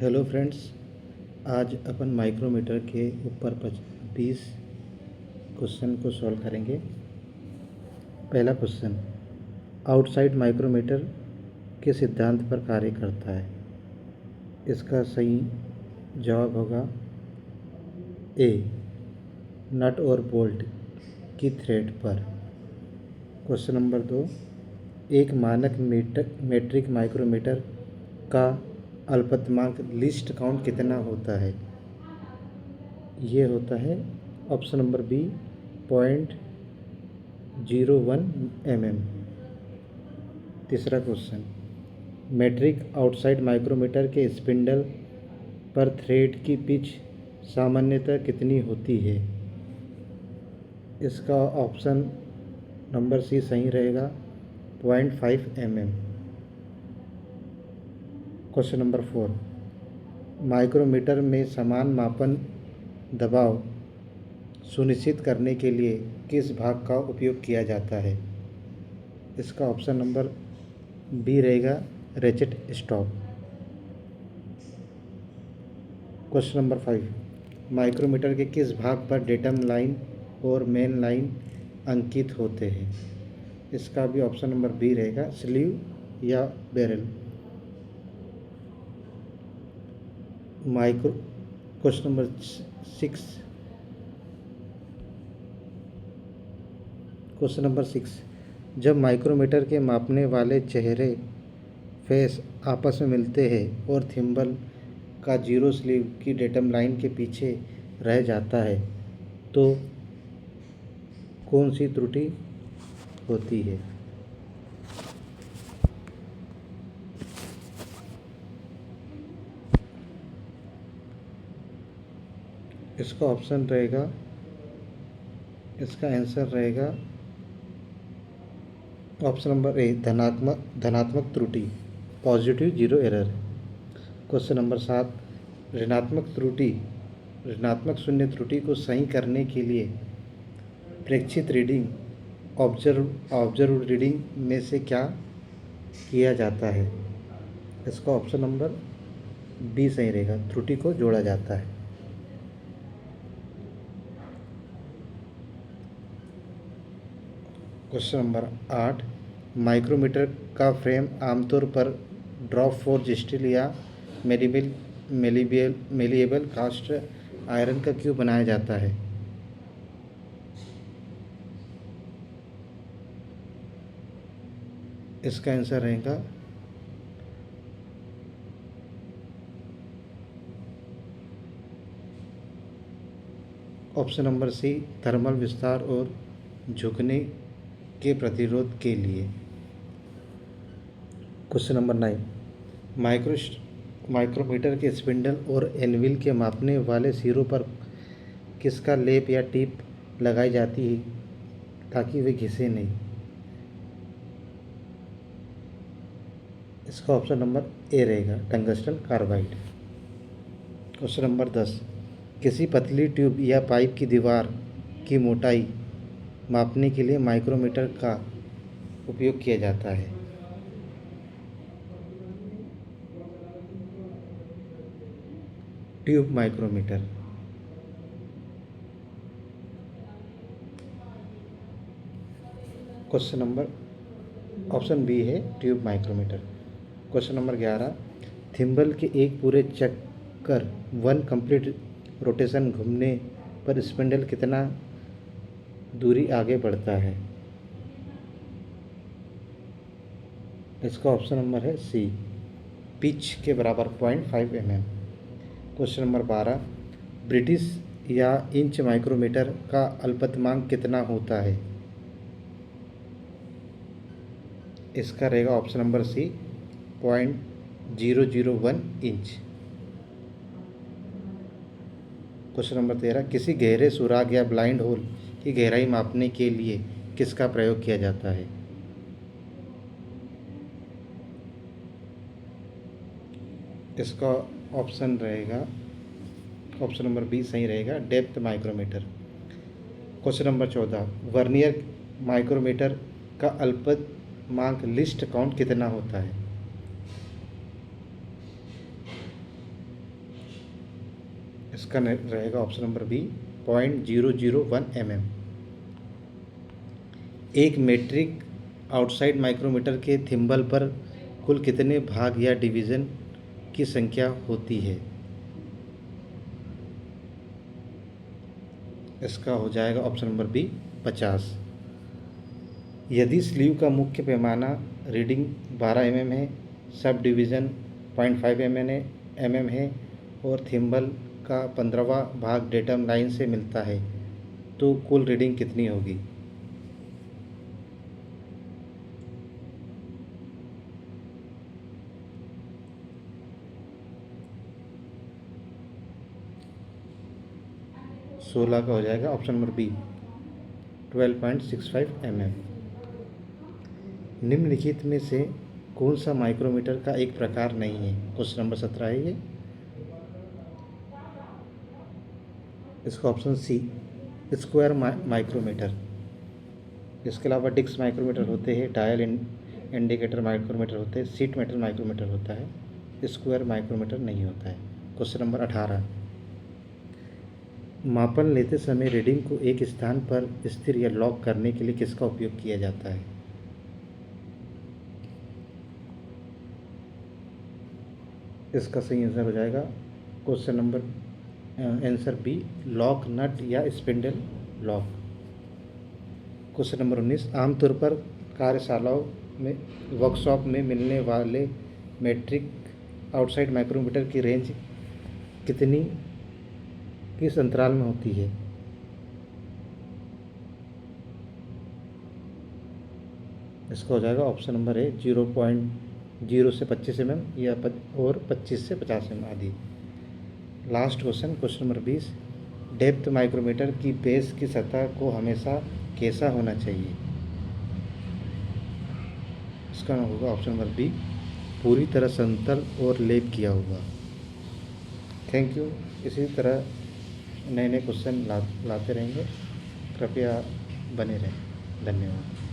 Hello friends. आज अपन micrometer के ऊपर 20 क्वेश्चन को सॉल्व करेंगे। पहला क्वेश्चन, आउटसाइड माइक्रोमीटर के सिद्धांत पर कार्य करता है। इसका सही जवाब होगा ए, नट और बोल्ट की थ्रेड पर। क्वेश्चन नंबर 2, एक मानक मेट्रिक माइक्रोमीटर का अल्पतमांक लीस्ट काउंट कितना होता है? ये होता है ऑप्शन नंबर बी, 0.01 mm। तीसरा क्वेश्चन, मेट्रिक आउटसाइड माइक्रोमीटर के स्पिंडल पर थ्रेड की पिच सामान्यतः कितनी होती है? इसका ऑप्शन नंबर सी सही रहेगा, 0.5 mm। क्वेश्चन नंबर 4, माइक्रोमीटर में समान मापन दबाव सुनिश्चित करने के लिए किस भाग का उपयोग किया जाता है? इसका ऑप्शन नंबर बी रहेगा, ratchet stop. Question number 5, micrometer के किस भाग पर डेटम लाइन और मेन लाइन अंकित होते हैं? इसका भी ऑप्शन नंबर बी रहेगा, स्लीव या बैरल। क्वेश्चन नंबर 6, जब माइक्रोमीटर के मापने वाले चेहरे फेस आपस में मिलते हैं और थिम्बल का जीरो स्लीव की डेटम लाइन के पीछे रह जाता है तो कौन सी त्रुटि होती है? इसका ऑप्शन रहेगा, इसका आंसर रहेगा ऑप्शन नंबर ए, धनात्मक त्रुटि, positive zero error. Question number 7, ऋणात्मक शून्य त्रुटि को सही करने के लिए प्रेक्षित रीडिंग ऑब्जर्व रीडिंग में से क्या किया जाता है? इसका ऑप्शन नंबर बी सही रहेगा, त्रुटि को जोड़ा जाता है। क्वेश्चन नंबर 8, माइक्रोमीटर का फ्रेम आमतौर पर ड्रॉप फोर्ज स्टील या मेलिएबल कास्ट आयरन का क्यों बनाया जाता है? इसका आंसर रहेगा ऑप्शन नंबर सी, थर्मल विस्तार और झुकने के प्रतिरोध के लिए। क्वेश्चन नंबर 9, माइक्रोमीटर के स्पिंडल और एनविल के मापने वाले सिरों पर किसका लेप या टिप लगाई जाती है ताकि वे घिसे नहीं? इसका ऑप्शन नंबर ए रहेगा, टंगस्टन कार्बाइड। क्वेश्चन नंबर 10, किसी पतली ट्यूब या पाइप की दीवार की मोटाई मापने के लिए माइक्रोमीटर का उपयोग किया जाता है? Tube micrometer. Question number option B है, tube micrometer. Question number 11, thimble के एक पूरे चक्कर 1 कंप्लीट रोटेशन घूमने पर स्पिंडल कितना दूरी आगे बढ़ता है? इसका ऑप्शन नंबर है सी, पिच के बराबर 0.5 mm। क्वेश्चन नंबर 12, ब्रिटिश या इंच माइक्रोमीटर का अल्पतमांक कितना होता है? इसका रहेगा option number C, 0.001 inch. Question number 13, किसी गहरे सुराग या ब्लाइंड होल की गहराई मापने के लिए किसका प्रयोग किया जाता है? इसका ऑप्शन रहेगा, ऑप्शन नंबर बी सही रहेगा, depth micrometer. Question number 14, vernier micrometer का अल्पतमांक लीस्ट काउंट कितना होता है? इसका रहेगा ऑप्शन नंबर बी 0.001 mm। एक मेट्रिक आउटसाइड माइक्रोमीटर के थिम्बल पर कुल कितने भाग या डिवीज़न की संख्या होती है? इसका हो जाएगा ऑप्शन नंबर बी 50। यदि स्लीव का मुख्य पैमाना रीडिंग 12 mm है, सब डिवीज़न 0.5 mm है और थिम्बल का 15वां भाग डेटम लाइन से मिलता है, तो कुल रीडिंग कितनी होगी? सोलह का हो जाएगा ऑप्शन नंबर बी 12.65 mm। निम्नलिखित में से कौन सा माइक्रोमीटर का एक प्रकार नहीं है? क्वेश्चन नंबर 17 है ये। इसका ऑप्शन सी स्क्वायर माइक्रोमीटर। इसके अलावा डिक्स माइक्रोमीटर होते हैं, डायल इंडिकेटर माइक्रोमीटर होते हैं, सीट मेटल माइक्रोमीटर होता है, स्क्वायर माइक्रोमीटर नहीं होता है। क्वेश्चन नंबर 18, मापन लेते समय रीडिंग को एक स्थान पर स्थिर या लॉक करने के लिए किसका उपयोग किया जाता है? इसका सही आंसर हो जाएगा question number answer B lock nut या स्पिंडल लॉक। क्वेश्चन नंबर 19, आमतौर पर कार्यशालाओं में वर्कशॉप में मिलने वाले मेट्रिक आउटसाइड माइक्रोमीटर की रेंज कितनी किस अंतराल में होती है? इसका हो जाएगा ऑप्शन नंबर ए 0.0 से 25 mm या और 25 से 50 mm आदि। Last question, question number 20, depth micrometer की बेस की सतह को हमेशा कैसा होना चाहिए? इसका होगा ऑप्शन नंबर बी पूरी तरह समतल और लेप किया होगा। Thank you. इसी तरह नए नए क्वेश्चन लाते रहेंगे, कृपया बने रहें। धन्यवाद।